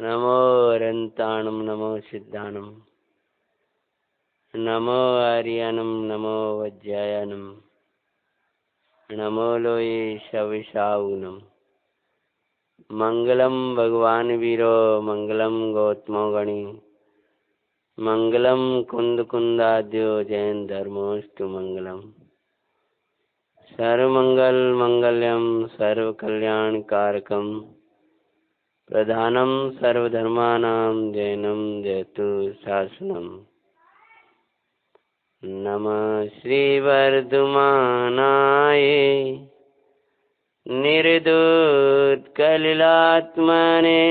नमो अरन्ताणं नमो सिद्धाणं नमो आर्यानं नमो वज्रायनं नमो लोये शविशाऊनं। मंगलम भगवान वीरो मंगलम गौतमो गणी मंगलम कुंद कुंदाद्यो जैन धर्मोस्तु मंगलम। सर्वमंगल मंगल्यम सर्व कल्याण कारकम प्रधानम सर्वधर्मानां जैनम जयतु शासनम। नमः श्री वर्धमानाय निर्दूत कलिलात्मने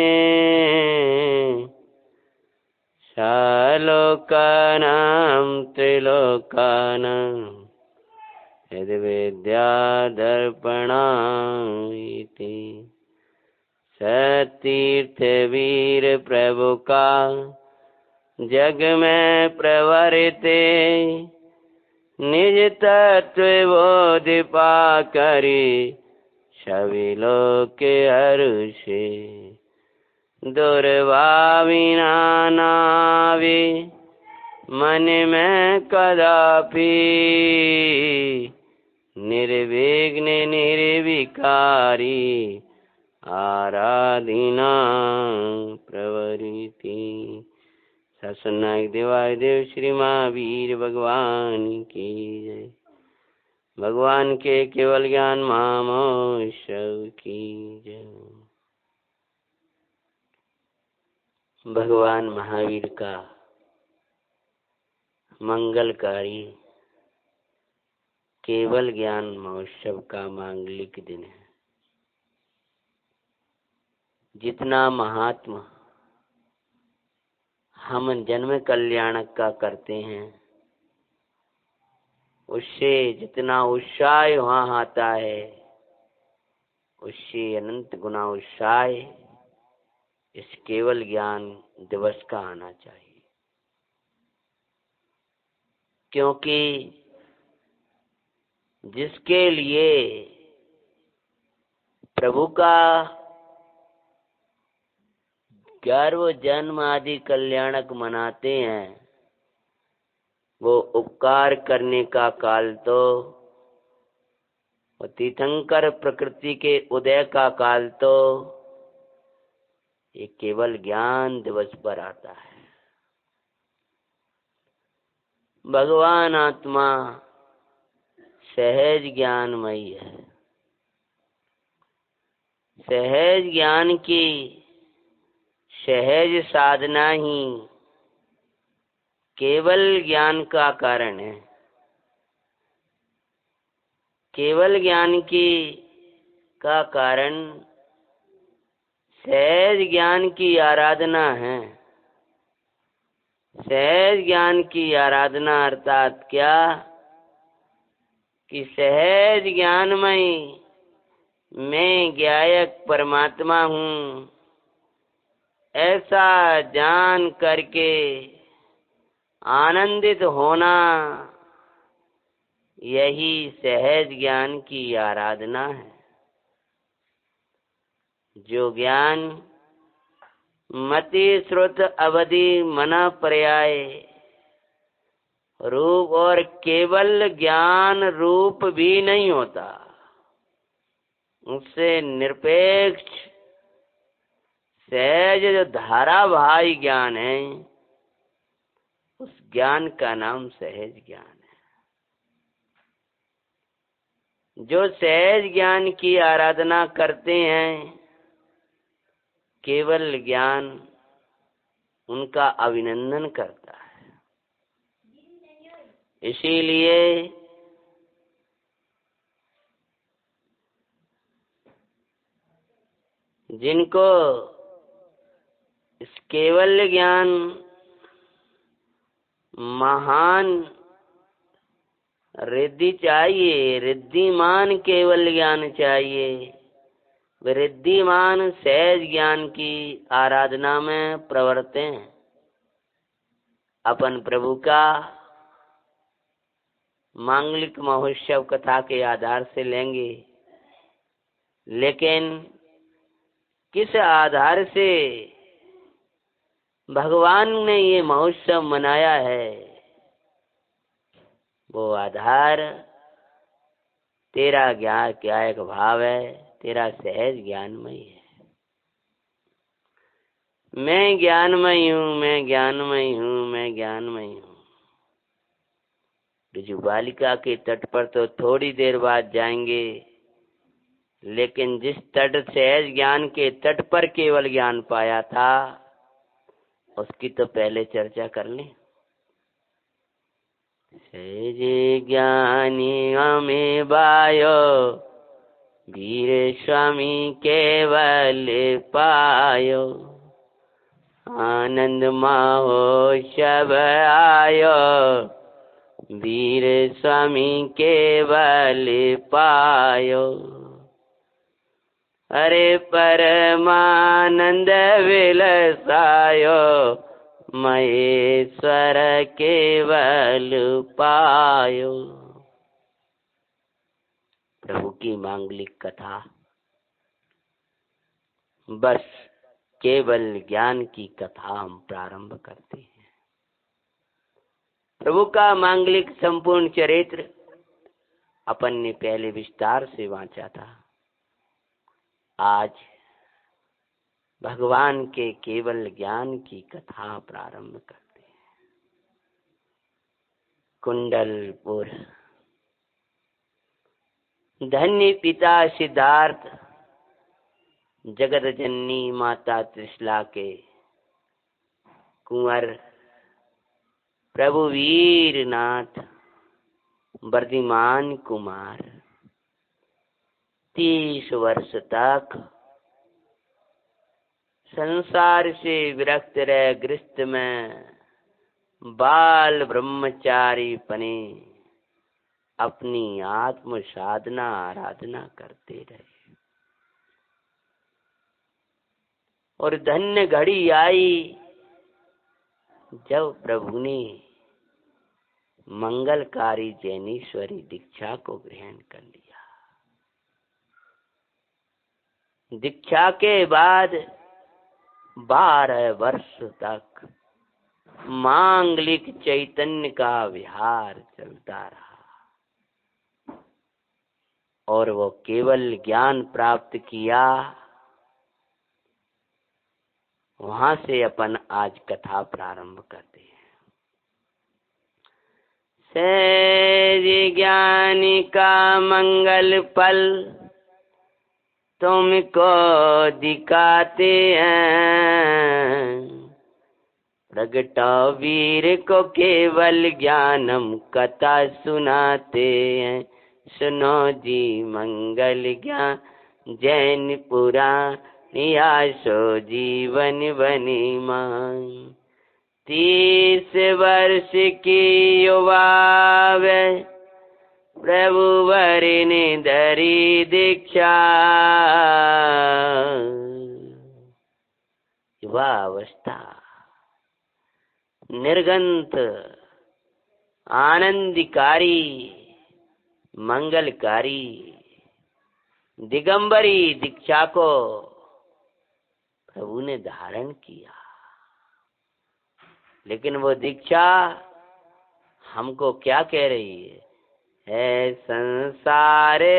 शालोकानां त्रिलोकानां यद्विद्यादर्पणायति। सतीर्थ वीर प्रभु का जग में प्रवरते निज तत्व बोध पा करी सभी लोक हर्षे। दुर्भाविना नावे मन में कदापि निर्विघ्न निर्विकारी आराधना प्रवृत्ति। सत्सनायक देवादेव श्री महावीर भगवान की जय। भगवान के केवल ज्ञान महामोत्सव की जय। भगवान महावीर का मंगलकारी केवल ज्ञान महोत्सव का मांगलिक दिन है। जितना महात्मा हम जन्म कल्याणक का करते हैं, उससे जितना उत्साह वहाँ आता है, उससे अनंत गुना उत्साह इस केवल ज्ञान दिवस का आना चाहिए। क्योंकि जिसके लिए प्रभु का गर्व जन्म आदि कल्याणक मनाते हैं, वो उपकार करने का काल तो तीर्थंकर प्रकृति के उदय का काल तो ये केवल ज्ञान दिवस पर आता है। भगवान आत्मा सहज ज्ञानमयी है। सहज ज्ञान की सहज साधना ही केवल ज्ञान का कारण है। केवल ज्ञान की का कारण सहज ज्ञान की आराधना है। सहज ज्ञान की आराधना अर्थात क्या कि सहज ज्ञानमय मैं ज्ञायक परमात्मा हूँ, ऐसा जान करके आनंदित होना, यही सहज ज्ञान की आराधना है। जो ज्ञान मति श्रुत अवधि मना पर्याय रूप और केवल ज्ञान रूप भी नहीं होता, उससे निरपेक्ष सहज जो धारावाही ज्ञान है, उस ज्ञान का नाम सहज ज्ञान है। जो सहज ज्ञान की आराधना करते हैं, केवल ज्ञान उनका अभिनंदन करता है। इसीलिए जिनको इस केवल ज्ञान महान रिद्धि चाहिए, रिद्धिमान केवल ज्ञान चाहिए, रिद्धिमान सहज ज्ञान की आराधना में प्रवृत्त हैं। अपन प्रभु का मांगलिक महोत्सव कथा के आधार से लेंगे, लेकिन किस आधार से भगवान ने ये महोत्सव मनाया है, वो आधार तेरा ज्ञान क्या एक भाव है, तेरा सहज ज्ञानमय है। मैं ज्ञानमय हूँ, मैं ज्ञानमय हूँ, मैं ज्ञानमय हूँ। ऋजु बालिका के तट पर तो थोड़ी देर बाद जाएंगे, लेकिन जिस तट सहज ज्ञान के तट पर केवल ज्ञान पाया था, उसकी तो पहले चर्चा कर लें। सहज ज्ञानी हमें बायो, वीर स्वामी केवल पायो। आनंद महोत्सव आयो, वीर स्वामी केवल पायो। अरे परमानंद विलसायो, महेश्वर केवल पायो। प्रभु की मांगलिक कथा बस केवल ज्ञान की कथा हम प्रारंभ करते हैं। प्रभु का मांगलिक संपूर्ण चरित्र अपन ने पहले विस्तार से वांचा था। आज भगवान के केवल ज्ञान की कथा प्रारंभ करते हैं। कुंडलपुर। धन्य पिता सिद्धार्थ, जगत जननी माता त्रिशला के कुंवर प्रभु वीरनाथ वर्धिमान कुमार 30 वर्ष तक संसार से विरक्त रह गृहस्थ में बाल ब्रह्मचारी बने अपनी आत्म साधना आराधना करते रहे। और धन्य घड़ी आई जब प्रभु ने मंगलकारी जैनेश्वरी दीक्षा को ग्रहण कर लिया। दीक्षा के बाद 12 वर्ष तक मांगलिक चैतन्य का विहार चलता रहा और वो केवल ज्ञान प्राप्त किया। वहां से अपन आज कथा प्रारंभ करते हैं। सहज ज्ञानी का मंगल पल तुमको दिखाते हैं, प्रगटा वीर को केवल ज्ञानम कथा सुनाते हैं। सुनो जी मंगल ज्ञान जैन पुराण, नियासो जीवन बनी मान। 30 वर्ष की युवा वे प्रभु वरि ने धरी दीक्षा। युवा अवस्था निर्गंत आनंदकारी मंगलकारी दिगंबरी दीक्षा को प्रभु ने धारण किया। लेकिन वो दीक्षा हमको क्या कह रही है संसारे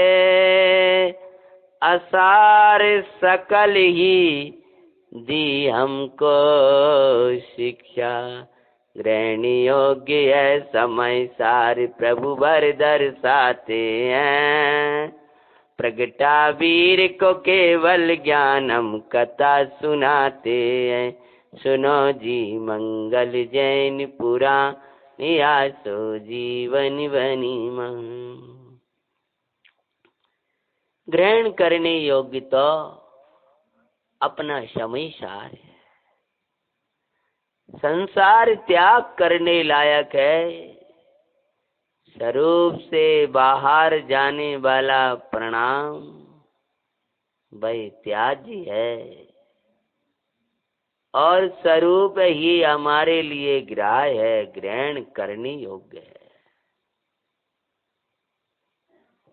असार सकल ही दी हमको शिक्षा। ग्रहण योग्य है समय सार प्रभु वर दर्शाते हैं। प्रगटा वीर को केवल ज्ञानम कथा सुनाते हैं। सुनो जी मंगल जैन पुराण, नियासो जीवन बनी मन। ग्रहण करने योग्य तो अपना समय सार है। संसार त्याग करने लायक है। स्वरूप से बाहर जाने वाला प्रणाम वही त्याज्य है और स्वरूप ही हमारे लिए ग्राह्य है, ग्रहण करने योग्य है।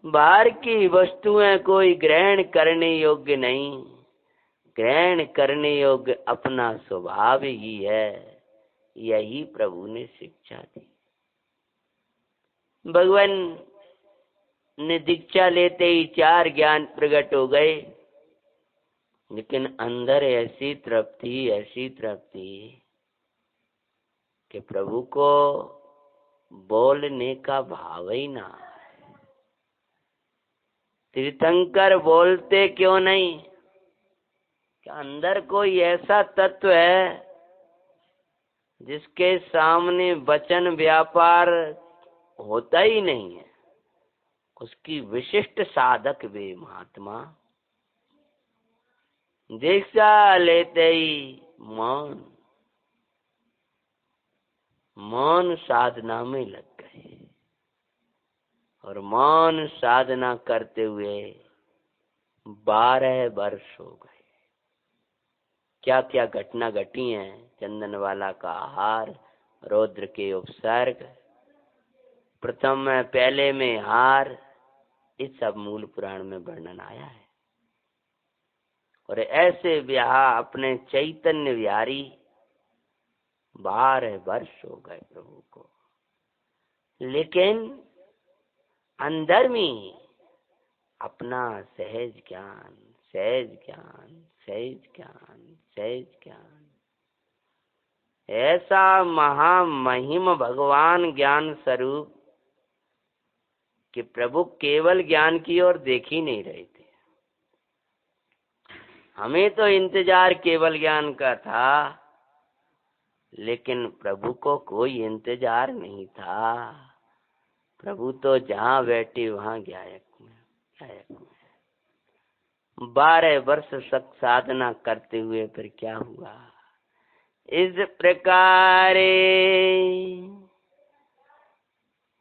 बाहर की वस्तुएं कोई ग्रहण करने योग्य नहीं, ग्रहण करने योग्य अपना स्वभाव ही है, यही प्रभु ने शिक्षा दी। भगवान ने दीक्षा लेते ही 4 ज्ञान प्रकट हो गए, लेकिन अंदर ऐसी तृप्ति कि प्रभु को बोलने का भाव ही ना है। तीर्थंकर बोलते क्यों नहीं? कि अंदर कोई ऐसा तत्व है जिसके सामने वचन व्यापार होता ही नहीं है। उसकी विशिष्ट साधक वे महात्मा दीक्षा लेते ही मौन साधना में लग गए और मौन साधना करते हुए 12 वर्ष हो गए। क्या क्या घटना घटी है? चंदनवाला का हार, रौद्र के उपसर्ग, प्रथम में पहले में हार, इस सब मूल पुराण में वर्णन आया है। और ऐसे ब्याह अपने चैतन्य विहारी 12 वर्ष हो गए प्रभु को, लेकिन अंदर में अपना सहज ज्ञान ऐसा महामहिम भगवान ज्ञान स्वरूप कि प्रभु केवल ज्ञान की ओर देख ही नहीं रहे थे। हमें तो इंतजार केवल ज्ञान का था, लेकिन प्रभु को कोई इंतजार नहीं था। प्रभु तो जहाँ बैठे वहाँ गायक में 12 वर्ष तक साधना करते हुए फिर क्या हुआ? इस प्रकार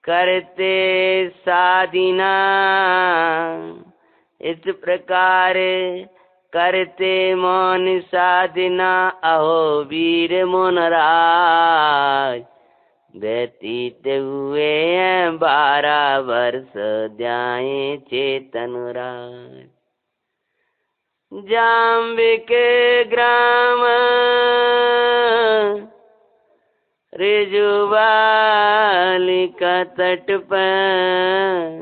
करते साधना, इस प्रकार करते मौन साधना, अहो वीर मुनराज, व्यतीत हुए हैं 12 वर्ष जाए चेतन राज। जाम्बिक ग्राम रिजुवाली का तट पर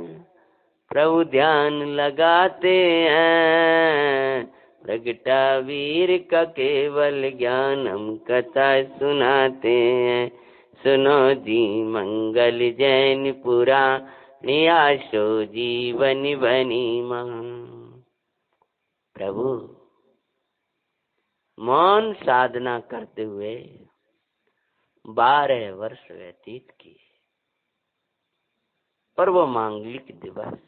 प्रभु ध्यान लगाते हैं, प्रगटा वीर का केवल ज्ञान हम कथा सुनाते हैं। सुनो जी मंगल जैन पुराण, आशो जीवन बनी मां। प्रभु मौन साधना करते हुए 12 वर्ष व्यतीत किए, और वो मांगलिक दिवस,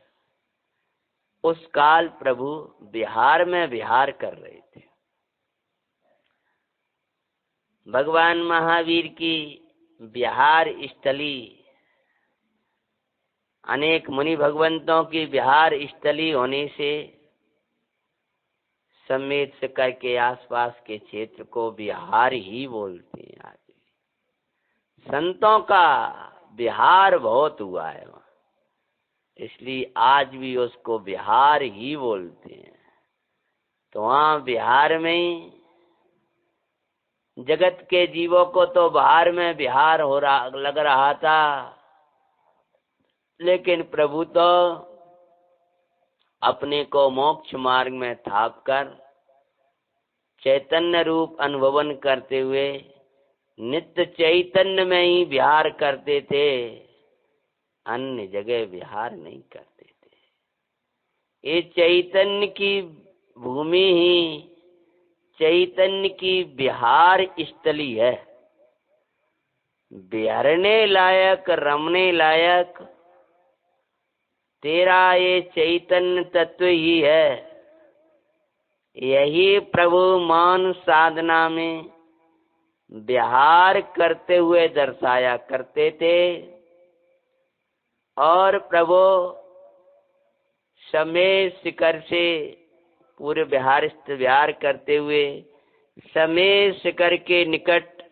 उस काल प्रभु बिहार में विहार कर रहे थे। भगवान महावीर की विहार स्थली, अनेक मुनि भगवंतों की विहार स्थली होने से समेत शिखर के आसपास के क्षेत्र को विहार ही बोलते हैं। आज संतों का विहार बहुत हुआ है वहाँ, इसलिए आज भी उसको विहार ही बोलते हैं। तो वहाँ विहार में जगत के जीवों को तो बाहर में विहार हो रहा लग रहा था, लेकिन प्रभु तो अपने को मोक्ष मार्ग में थाप कर चैतन्य रूप अनुभवन करते हुए नित्य चैतन्य में ही विहार करते थे, अन्य जगह विहार नहीं करते थे। ये चैतन्य की भूमि ही चैतन्य की विहार स्थली है। विहरने लायक, रमने लायक तेरा ये चैतन्य तत्व ही है। यही प्रभु मौन साधना में विहार करते हुए दर्शाया करते थे। और प्रभु समय शिखर से पूरे विहार करते हुए समय शिखर के निकट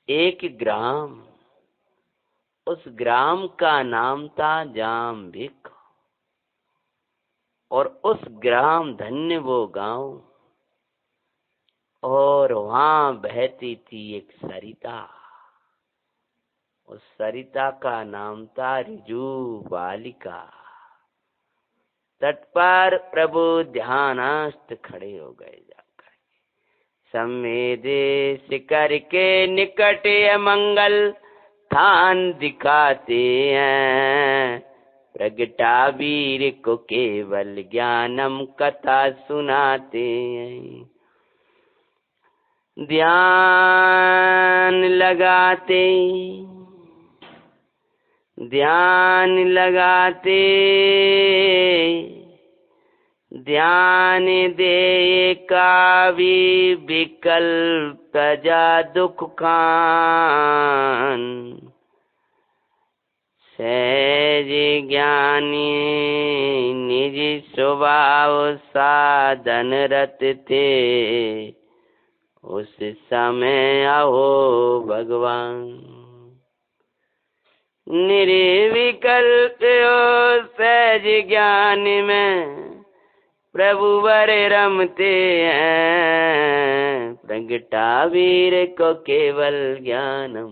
एक ग्राम, उस ग्राम का नाम था जाम्बिक। और उस ग्राम धन्य वो गांव, और वहां बहती थी एक सरिता। उस सरिता का नाम था रिजु बालिका। तट पर प्रभु ध्यानस्थ खड़े हो गए जाकर, संवेदेश करके निकट मंगल थान दिखाते हैं। प्रगटा वीर को केवल ज्ञानम कथा सुनाते हैं। ध्यान लगाते ध्यान दे का भी विकल्प प्रजा दुख खान। सहज ज्ञानी निज स्वभाव साधन रत थे। उस समय आओ भगवान, निर्विकल्प हो सहज ज्ञान में प्रभु वर रमते हैं। प्रगटा वीर को केवल ज्ञानम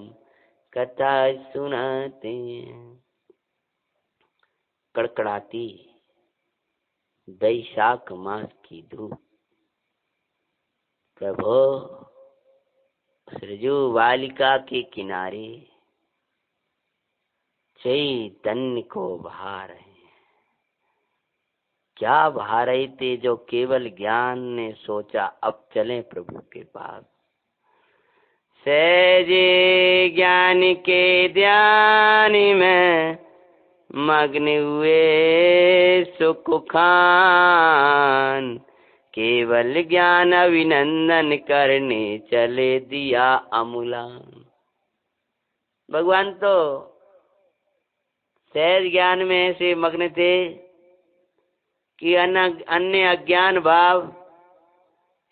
कथा सुनाते हैं। कड़कड़ाती बैशाख मास की धूप, प्रभु सरजू बालिका के किनारे चैतन्य को बहा रहे हैं। क्या बहा रहे थे? जो केवल ज्ञान ने सोचा अब चलें प्रभु के पास। सहज ज्ञान के ध्यान में मग्न हुए सुख खान। केवल ज्ञान अभिनंदन करने चले दिया अमूलान। भगवान तो सहज ज्ञान में ऐसे मग्न थे कि अन्य अज्ञान भाव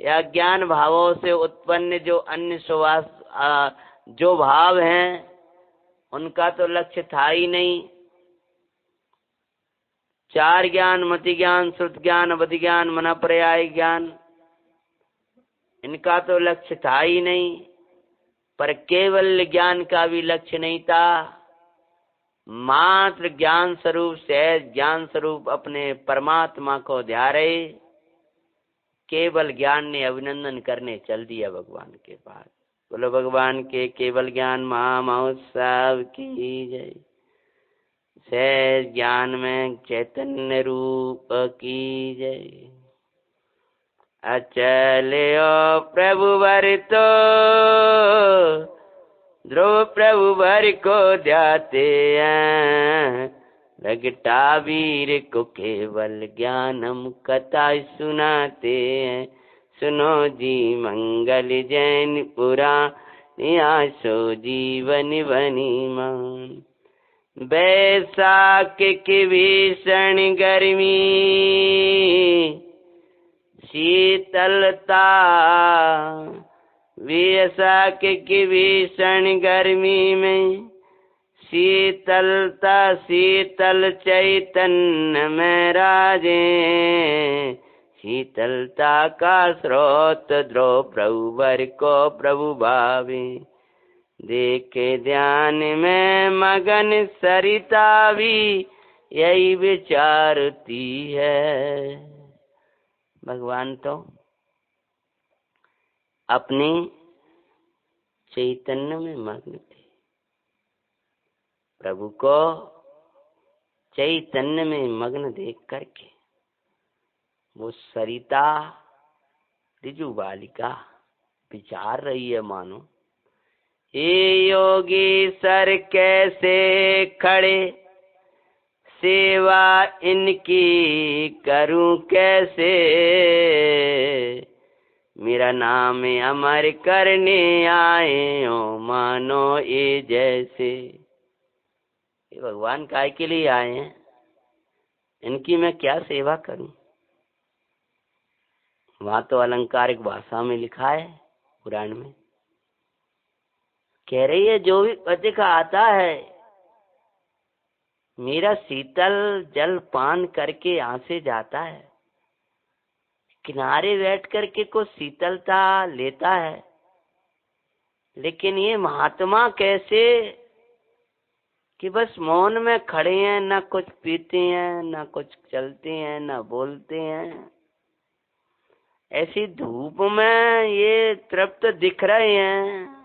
या ज्ञान भावों से उत्पन्न जो अन्य सुवास जो भाव हैं उनका तो लक्ष्य था ही नहीं। चार ज्ञान, मति ज्ञान, श्रुत ज्ञान, अवधि ज्ञान, मना पर्याय ज्ञान, इनका तो लक्ष्य था ही नहीं। पर केवल ज्ञान का भी लक्ष्य नहीं था। मात्र ज्ञान स्वरूप, सहज ज्ञान स्वरूप अपने परमात्मा को ध्यान रहे। केवल ज्ञान ने अभिनंदन करने चल दिया भगवान के पास। बोलो भगवान के केवल ज्ञान महामहोत्सव की जय। सहज ज्ञान में चैतन्य रूप की जय। अचल प्रभु वर तो ध्रुव प्रभु वर को ध्याते हैं। प्रगटा वीर को केवल ज्ञानम कथा सुनाते हैं। सुनो जी मंगल जैन पुराण आसो जीवन बनी मान। बैसाख की भीषण गर्मी शीतलता, बैसाख की भीषण गर्मी में शीतलता, शीतल चैतन्य में राजे। शीतलता का स्रोत ध्रुव प्रभु वर को प्रभु भावे। देखे ध्यान में मगन सरिता भी यही विचारती है। भगवान तो अपने चैतन्य में मग्न थे। प्रभु को चैतन्य में मग्न देख करके वो सरिता रिजु बालिका विचार रही है मानो, हे योगी सर कैसे खड़े, सेवा इनकी करूं कैसे। मेरा नाम अमर करने आए हो मानो ये जैसे। ये भगवान काय के लिए आए हैं? इनकी मैं क्या सेवा करूं? वहां तो अलंकारिक भाषा में लिखा है पुराण में, कह रही है जो भी पति का आता है मेरा शीतल जल पान करके यहाँ से जाता है, किनारे बैठ करके कुछ शीतलता लेता है, लेकिन ये महात्मा कैसे कि बस मौन में खड़े हैं, ना कुछ पीते हैं, ना कुछ चलते हैं, ना बोलते हैं। ऐसी धूप में ये तृप्त दिख रहे हैं,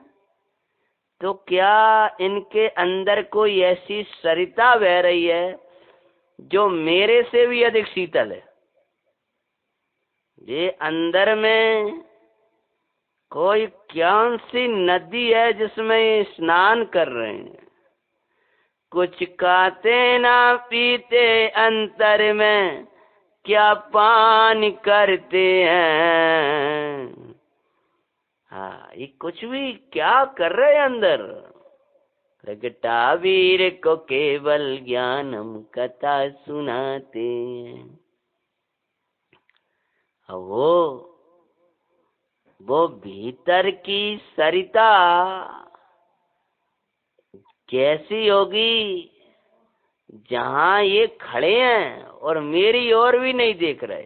तो क्या इनके अंदर कोई ऐसी सरिता बह रही है जो मेरे से भी अधिक शीतल है? ये अंदर में कोई कौन सी नदी है जिसमें ये स्नान कर रहे हैं? कुछ खाते ना पीते अंतर में क्या पान करते हैं। हाँ, ये कुछ भी क्या कर रहे हैं अंदर? प्रगटा वीर को केवल ज्ञानम कथा सुनाते हैं। वो भीतर की सरिता कैसी होगी जहां ये खड़े हैं और मेरी ओर भी नहीं देख रहे?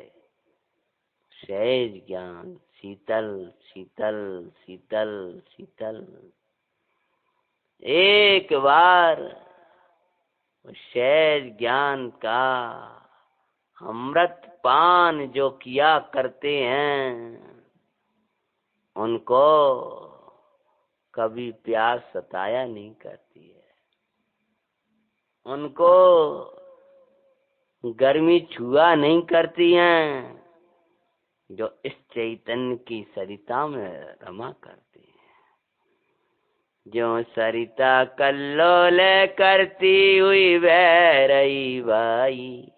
सहज ज्ञान, शीतल शीतल शीतल शीतल। एक बार सहज ज्ञान का अमृत पान जो किया करते हैं, उनको कभी प्यास सताया नहीं करती है, उनको गर्मी छुआ नहीं करती हैं, जो इस चैतन्य की सरिता में रमा करती है। जो सरिता कल्लोल करती हुई बह रही बाई।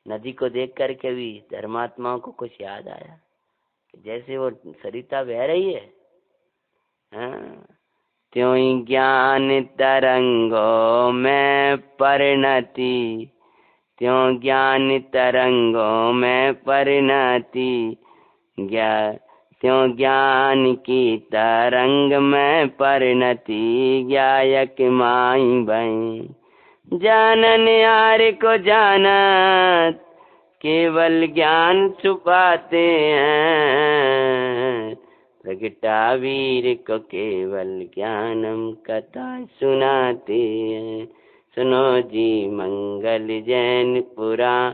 नदी को देख करके भी धर्मात्माओं को कुछ याद आया कि जैसे वो सरिता बह रही है, हाँ, त्यों ही ज्ञान तरंगों में परिणति, त्यों ज्ञान तरंगों में परिणति, त्यों ज्ञान की तरंग में परिणति, ज्ञायक माई बहन जानन यार को जानत, केवल ज्ञान छुपाते हैं। प्रगटा वीर को केवल ज्ञानम कथा सुनाते हैं। सुनो जी मंगल जैन पुराण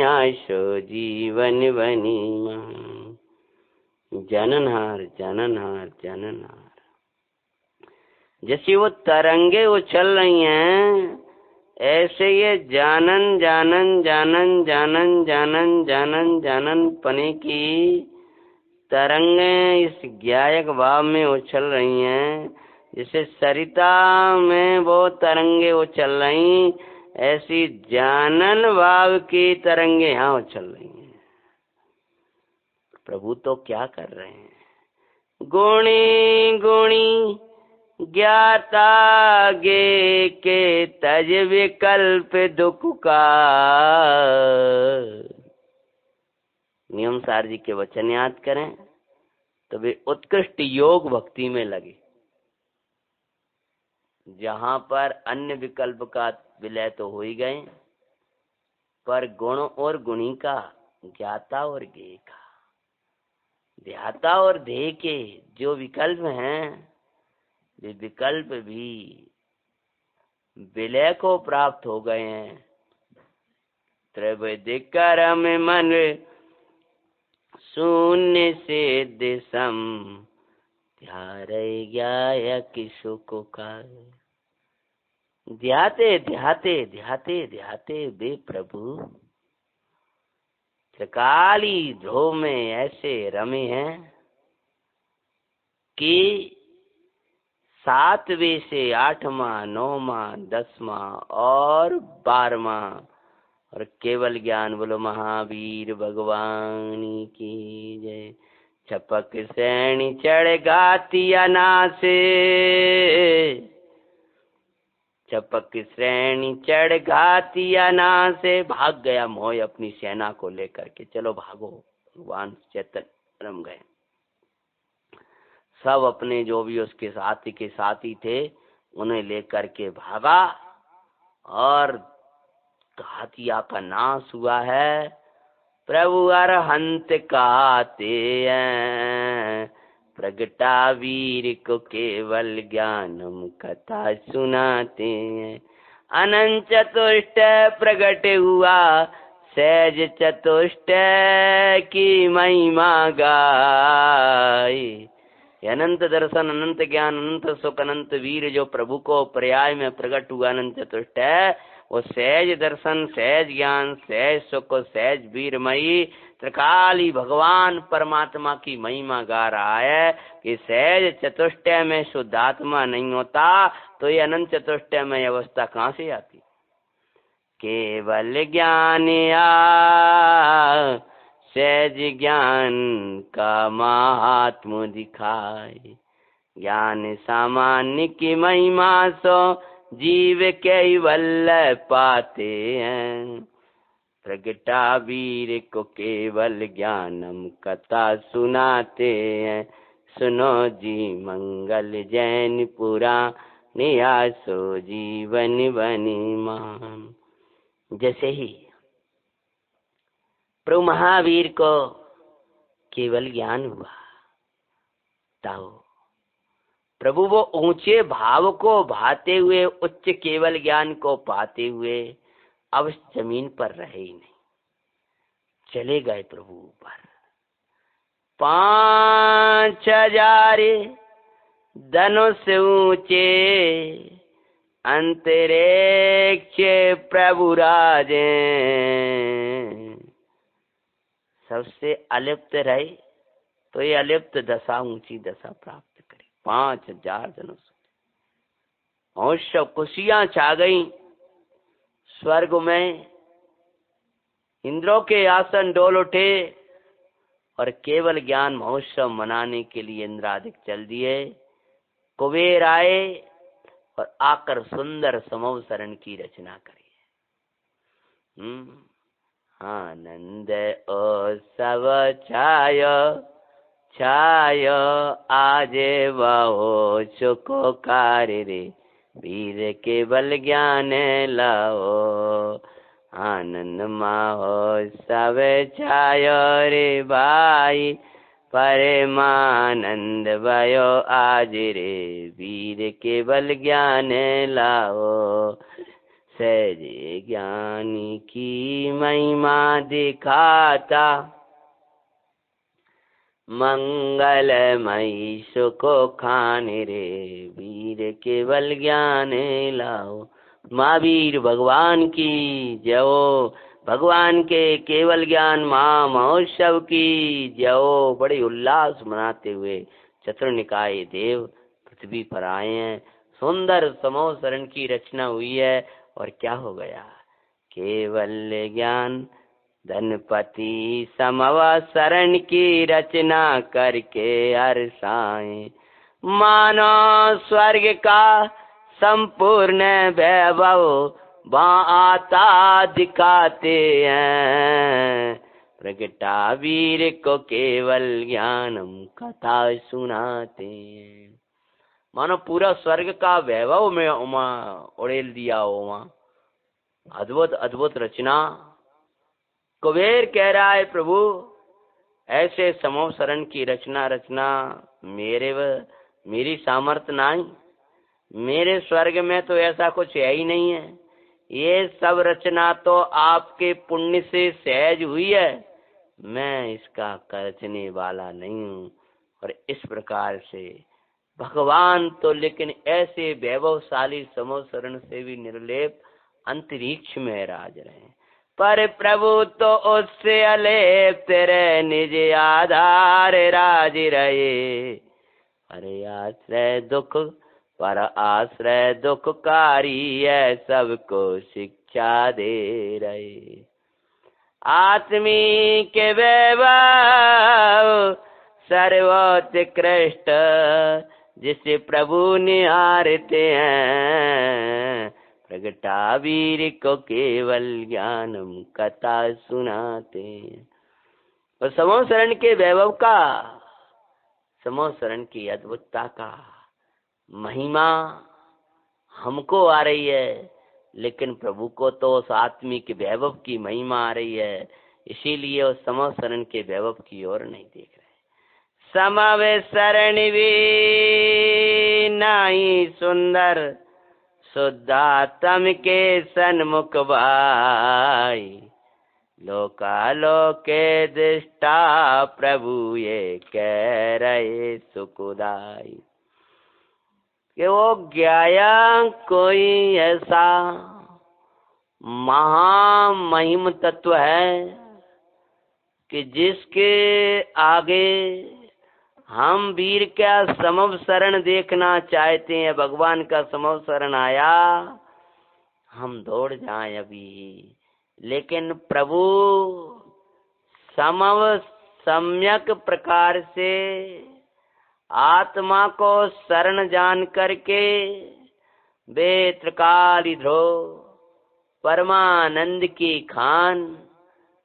आशो जीवन बनी मां। जननहार जननहार जननहार। जैसे वो तरंगे उछल रही हैं, ऐसे ये जानन जानन जानन जानन जानन जानन जानन पने की तरंगे इस ज्ञायक भाव में उछल रही हैं। जैसे सरिता में वो तरंगे उछल रही, ऐसी जानन भाव की तरंगे यहाँ उछल रही हैं। प्रभु तो क्या कर रहे हैं? गुणी गुणी ज्ञाता गे के तज विकल्प दुख का। नियम सार जी के वचन याद करें तो वे उत्कृष्ट योग भक्ति में लगे, जहां पर अन्य विकल्प का विलय तो हो ही गए, पर गुण और गुणी का, ज्ञाता और ज्ञेय का, ध्याता और ध्येय के जो विकल्प हैं, वे विकल्प भी विलय को प्राप्त हो गए हैं। त्रिविध कर्म मन शून्य से दिशम, ध्यारे ज्ञायक सुख का। ध्याते ध्याते ध्याते ध्याते वे प्रभु त्रिकाली ध्रुव में ऐसे रमे हैं कि 7वें से 8वां 9वां 10वां और 12वां और केवल ज्ञान बोलो महावीर भगवान की जय। छपक सैनी चढ़ गातिया नासे, छपक श्रेणी चढ़ घातिया ना से। भाग गया मोह अपनी सेना को लेकर के, चलो भागो। भगवान चैतन्य रम गए, सब अपने जो भी उसके साथी के साथी थे उन्हें लेकर के भागा और हाथिया का नाश हुआ है। प्रभु अरहंत कहते हैं, प्रगटा वीर को केवल ज्ञानम कथा सुनाते हैं। अनंत चतुष्ट प्रगट हुआ, सहज चतुष्ट की महिमा गाय। अनंत दर्शन, अनंत ज्ञान, अनंत सुख, अनंत वीर जो प्रभु को पर्याय में प्रकट हुआ अनंत चतुष्ट है, वो सहज दर्शन, सहज ज्ञान, सहज सुख, सहज वीरमयी त्रिकाली भगवान परमात्मा की महिमा गा रहा है कि सहज चतुष्टय में शुद्धात्मा नहीं होता तो ये अनंत चतुष्टय में अवस्था कहाँ से आती। केवल ज्ञान या सहज ज्ञान का महात्म दिखाए, ज्ञान सामान्य की महिमा सो जीव केवल पाते हैं। प्रगटा वीर को केवल ज्ञानम कथा सुनाते हैं, सुनो जी मंगल जैन पुराण आसो जीवन बनी मान। जैसे ही प्रभु महावीर को केवल ज्ञान हुआ, ताओ प्रभु वो ऊंचे भाव को भाते हुए, उच्च केवल ज्ञान को पाते हुए अब जमीन पर रहे ही नहीं, चले गए प्रभु ऊपर। 5000 धनुष ऊंचे अंतरिक्ष प्रभु राजे, सबसे अलिप्त रहे तो ये अलिप्त दशा, ऊंची दशा प्राप्त करे। 5000 धनुष और सब खुशियां छा गई स्वर्ग में, इंद्रों के आसन डोल उठे और केवल ज्ञान महोत्सव मनाने के लिए इंद्रादिक चल दिए। कुबेर आए और आकर सुंदर समूह शरण की रचना करी। आनंद ओ सब छायो छायो, आज वहो सुखो कार्य रे, वीर केवल ज्ञान लाओ। आनंद महोत्सव छायो रे भाई, परमानंद भयो आज रे, वीर केवल ज्ञान लाओ। सहज ज्ञानी की महिमा दिखाता, मंगलमयी सुखो खान रे, वीर केवल ज्ञान लाओ। महावीर भगवान की जय हो, भगवान के केवल ज्ञान महा महोत्सव की जय हो। बड़े उल्लास मनाते हुए चतुर्निकाय देव पृथ्वी पर आए हैं। सुंदर समूह शरण की रचना हुई है और क्या हो गया, केवल ज्ञान धनपति समव शरण की रचना करके हर्षाए। मानो स्वर्ग का संपूर्ण वैभव वहाँ आता दिखाते हैं, प्रगटा वीर को केवल ज्ञानम कथा सुनाते हैं। मानो पूरा स्वर्ग का वैभव में उड़ेल दिया हो वहाँ, अद्भुत अद्भुत रचना। कुबेर कह रहा है प्रभु ऐसे समूह शरण की रचना मेरी सामर्थ्य नहीं, मेरे स्वर्ग में तो ऐसा कुछ है ही नहीं है। ये सब रचना तो आपके पुण्य से सहज हुई है, मैं इसका करने वाला नहीं हूँ। और इस प्रकार से भगवान तो लेकिन ऐसे वैभवशाली समूह शरण से भी निर्लेप अंतरिक्ष में राज रहे, पर प्रभु तो उससे अलेप तेरे निज आधार राज रहे। अरे आश्रय दुख पर आश्रय दुखकारी है, सबको शिक्षा दे रहे। आत्मी के वैभव सर्वोत्कृष्ट, जिसे प्रभु निहारते हैं, प्रगटा वीर को केवल ज्ञानम कथा सुनाते। और समूह शरण के वैभव का, समूह शरण की अद्भुतता का महिमा हमको आ रही है, लेकिन प्रभु को तो उस आत्मिक वैभव की महिमा आ रही है, इसीलिए उस समव शरण के वैभव की ओर नहीं देख रहे। समव शरण भी नहीं सुंदर, शुद्धात्म के सन्मुख भाई, लोकालोके दृष्टा प्रभु ये कह रहे सुखदाई। कि वो ज्ञाया कोई ऐसा महामहिम तत्व है कि जिसके आगे हम वीर का समव शरण देखना चाहते हैं। भगवान का समव शरण आया, हम दौड़ जाएं अभी, लेकिन प्रभु समव सम्यक प्रकार से आत्मा को शरण जान करके वे त्रिकाल ध्रुव परमानंद की खान,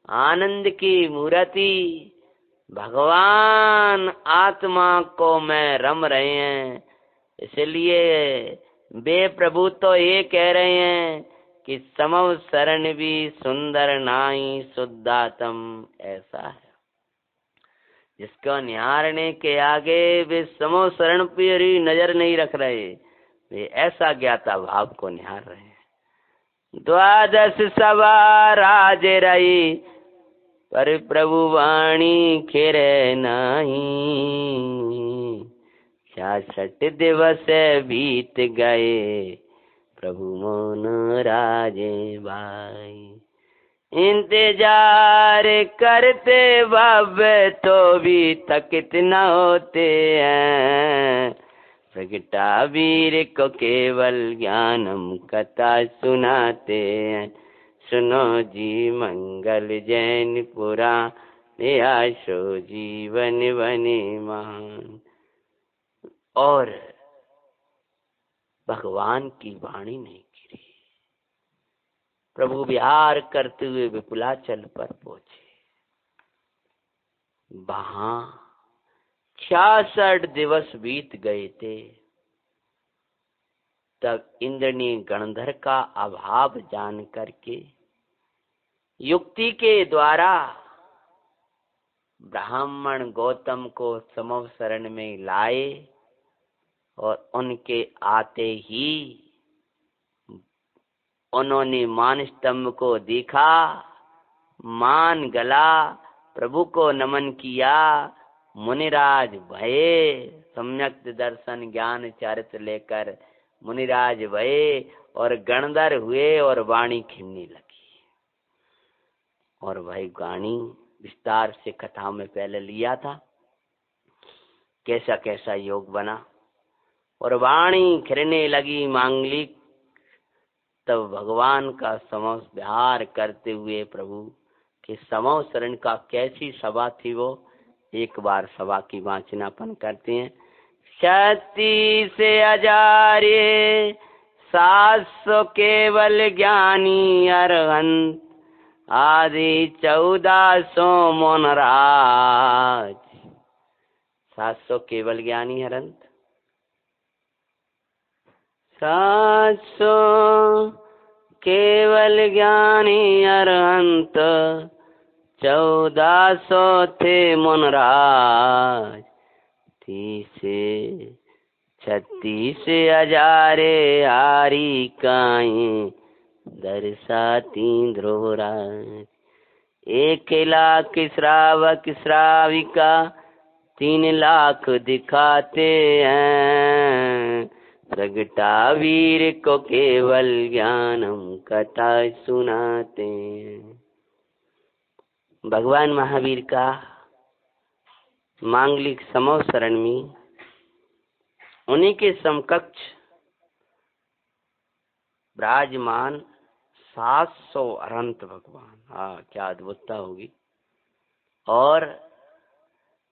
आनंद की मूर्ति भगवान आत्मा को में रम रहे हैं। इसलिए वे प्रभु तो ये कह रहे हैं कि समव शरण भी सुंदर नाई शुद्धात्म ऐसा है जिसको निहारने के आगे वे समव शरण पर ही नजर नहीं रख रहे, वे ऐसा ज्ञाता भाव को निहार रहे हैं। द्वादश सवा राज रही, पर प्रभु वाणी खेरे नहीं, 66 दिवस बीत गए, प्रभु मोन राजे भाई। इंतजार करते बाबे तो भी थकित न होते हैं, प्रगटा वीर को केवल ज्ञानम कथा सुनाते हैं। सुनो जी मंगल जैन पुराण, आशो जीवन बने महान। और भगवान की वाणी नहीं गिरी। प्रभु विहार करते हुए विपुलाचल पर पहुंचे। वहां 66 दिवस बीत गए थे। तब इंद्र ने गणधर का अभाव जान करके युक्ति के द्वारा ब्राह्मण गौतम को समव शरण में लाए और उनके आते ही उन्होंने मान स्तंभ को देखा, मान गला, प्रभु को नमन किया। मुनिराज भये, सम्यक दर्शन ज्ञान चरित्र लेकर मुनिराज भये और गणधर हुए और वाणी खिलने लगी। और वही वाणी विस्तार से कथा में पहले लिया था, कैसा कैसा योग बना और वाणी खिलने लगी मांगलिक। तब भगवान का समव विहार करते हुए प्रभु के समव शरण का कैसी सभा थी, वो एक बार सभा की वाचनापन करते हैं। 36,000 700 केवल ज्ञानी अरहंत, आदि 1400 मोनराज। 700 केवल ज्ञानी अरहंत, 700 केवल ज्ञानी अरहंत, 1400 थे मुनराज। 36,000 हारी काए, दर्शाती ध्रुवराज। 1 लाख श्रावक श्राविका, 3 लाख दिखाते हैं, प्रगटा वीर को केवल ज्ञानम कथा सुनाते हैं। भगवान महावीर का मांगलिक समव शरण में उन्हीं के समकक्ष विराजमान 700 अनंत भगवान। हाँ, क्या अद्भुतता होगी। और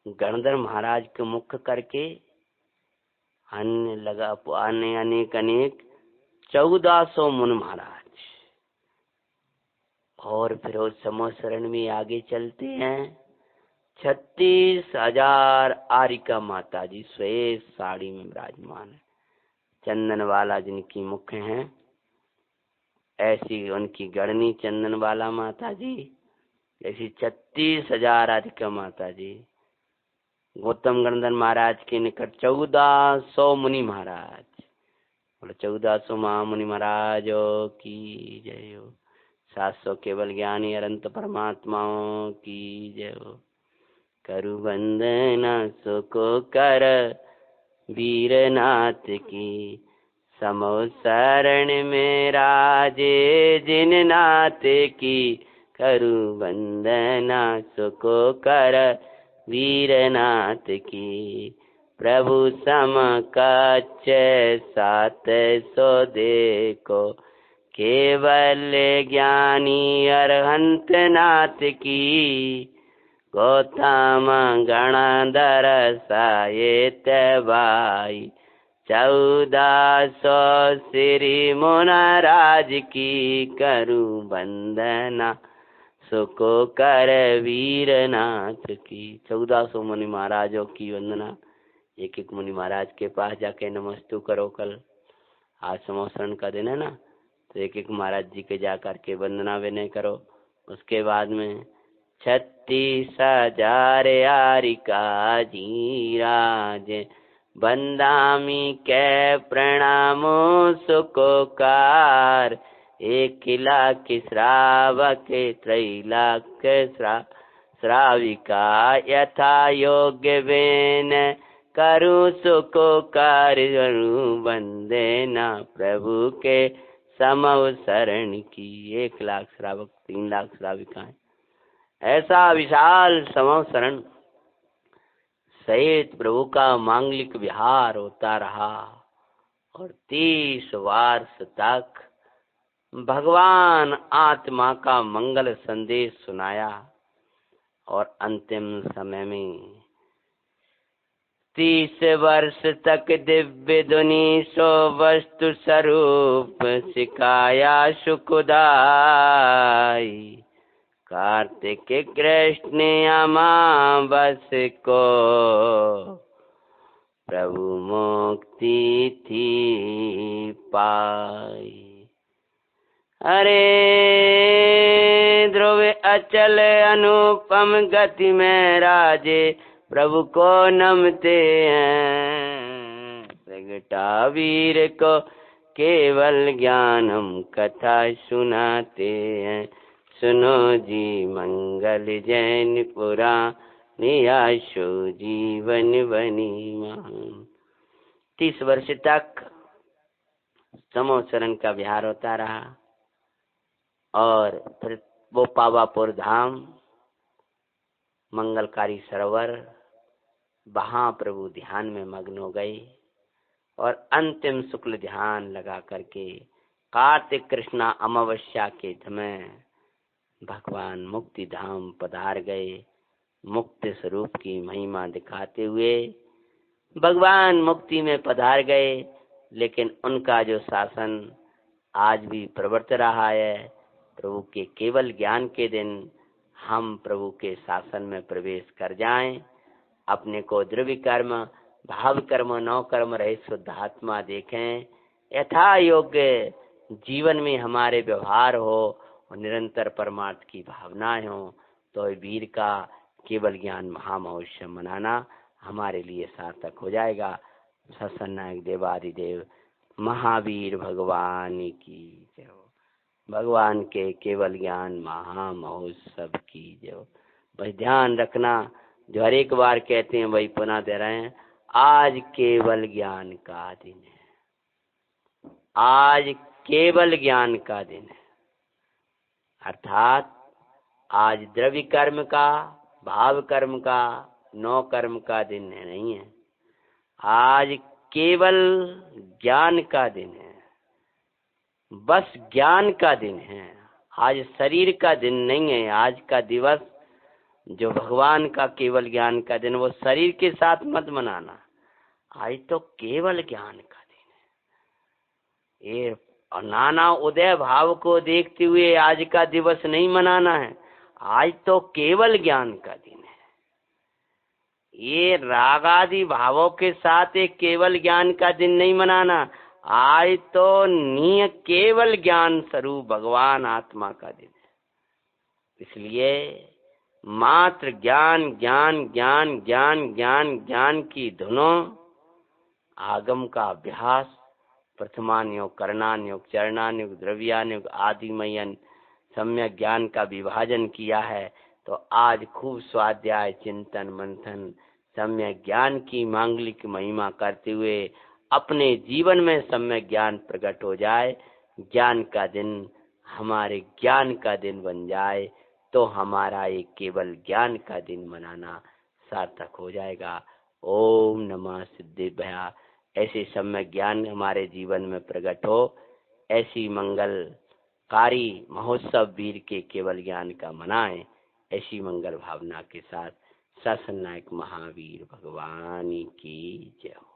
गणधर महाराज के मुख करके अन्य लगा आने अनेक 1400 मुन महाराज। और फिर उस समव शरण में आगे चलते हैं। 36,000 आरिका माता जी श्वेत साड़ी में विराजमान है, चंदन वाला जिनकी मुख हैं। ऐसी उनकी गढ़नी चंदन वाला माता जी, ऐसी 36,000 अधिका माता जी। गौतम गणधर महाराज के निकट 1400 मुनि महाराज, बोले 1400 महामुनि महाराज की जय हो। 700 केवल ज्ञानी अनंत परमात्माओं की जय हो। करु वंदना सुको कर वीरनाथ की, समो शरण में राजे जिन नाथ की। करु वंदना सुको कर वीरनाथ की, प्रभु समकक्ष 700 देखो। केवल ज्ञानी अरहंत नाथ की, गौतम गणधर सायत भाई। 1400 श्री मुनराज की, करु वंदना सुको कर वीरनाथ की। 1400 मुनि महाराजों की वंदना। एक एक मुनि महाराज के पास जाके नमस्तु करो। कल आज समोसरण का दिन है ना, तो एक एक महाराज जी के जा करके वंदना विनय करो। उसके बाद में 36,000 यारिका जी राज, बंदामी के प्रणामो सुकोकार। 1,00,000 श्रावक 3,00,000 श्राविका, यथा योग्य बेन करु सुको कार्य। वंदना प्रभु के समव शरण की। 1,00,000 श्रावक 3,00,000 श्राविकाएं, ऐसा विशाल समव शरण सहित प्रभु का मांगलिक विहार होता रहा। और 30 वर्ष तक भगवान आत्मा का मंगल संदेश सुनाया। और अंतिम समय में 30 वर्ष तक दिव्य धुनी सो वस्तु स्वरूप सिखाया सुखदाई। कार्तिक कृष्ण अमावस को प्रभु मुक्ति थी पाई। अरे ध्रुव अचल अनुपम गति में राजे, प्रभु को नमते हैं। प्रगटा वीर को केवल ज्ञानम कथा सुनाते हैं। सुनो जी मंगल जैन पुराण, आशो जीवन बनी महान। 30 वर्ष तक समोसरण का विहार होता रहा। और फिर वो पावापुर धाम, मंगलकारी सरोवर, वहां प्रभु ध्यान में मग्न हो गए। और अंतिम शुक्ल ध्यान लगा करके कार्तिक कृष्णा अमावस्या के समय भगवान मुक्ति धाम पधार गए। मुक्ति स्वरूप की महिमा दिखाते हुए भगवान मुक्ति में पधार गए। लेकिन उनका जो शासन आज भी प्रवर्त रहा है। प्रभु के केवल ज्ञान के दिन हम प्रभु के शासन में प्रवेश कर जाएं, अपने को द्रव्य कर्म भाव कर्म नौ कर्म रहित शुद्ध आत्मा देखें, यथा योग्य जीवन में हमारे व्यवहार हो और निरंतर परमार्थ की भावनाएं हो, तो वीर का केवल ज्ञान महामहोत्सव मनाना हमारे लिए सार्थक हो जाएगा। सत्सन्नायक देवादिदेव महावीर भगवान की जय हो। भगवान के केवल ज्ञान महामहोत्सव की जय हो। बस ध्यान रखना, जो हर एक बार कहते हैं वही पुनः दे रहे हैं, आज केवल ज्ञान का दिन है। आज केवल ज्ञान का दिन है, अर्थात आज द्रव्य कर्म का भाव कर्म का नौ कर्म का दिन नहीं है। आज केवल ज्ञान का दिन है, बस ज्ञान का दिन है। आज शरीर का दिन नहीं है। आज का दिवस जो भगवान का केवल ज्ञान का दिन, वो शरीर के साथ मत मनाना। आज तो केवल ज्ञान का दिन है। ये नाना उदय भाव को देखते हुए आज का दिवस नहीं मनाना है। आज तो केवल ज्ञान का दिन है। ये राग आदि भावों के साथ एक केवल ज्ञान का दिन नहीं मनाना। आज तो निय केवल ज्ञान स्वरूप भगवान आत्मा का दिन है। इसलिए मात्र ज्ञान ज्ञान ज्ञान ज्ञान ज्ञान ज्ञान की धुनों आगम का अभ्यास प्रथमान योग, करणान योग, चरणान योग, द्रव्यान योग, आदिमयन सम्यक ज्ञान का विभाजन किया है। तो आज खूब स्वाध्याय चिंतन मंथन सम्यक ज्ञान की मांगलिक महिमा करते हुए अपने जीवन में सम्यक ज्ञान प्रकट हो जाए, ज्ञान का दिन हमारे ज्ञान का दिन बन जाए, तो हमारा एक केवल ज्ञान का दिन मनाना सार्थक हो जाएगा। ओम नमः सिद्धिभ्या। ऐसे सम्यक ज्ञान हमारे जीवन में प्रकट हो, ऐसी मंगलकारी महोत्सव वीर के केवल ज्ञान का मनाएं। ऐसी मंगल भावना के साथ शासन नायक महावीर भगवान की जय हो।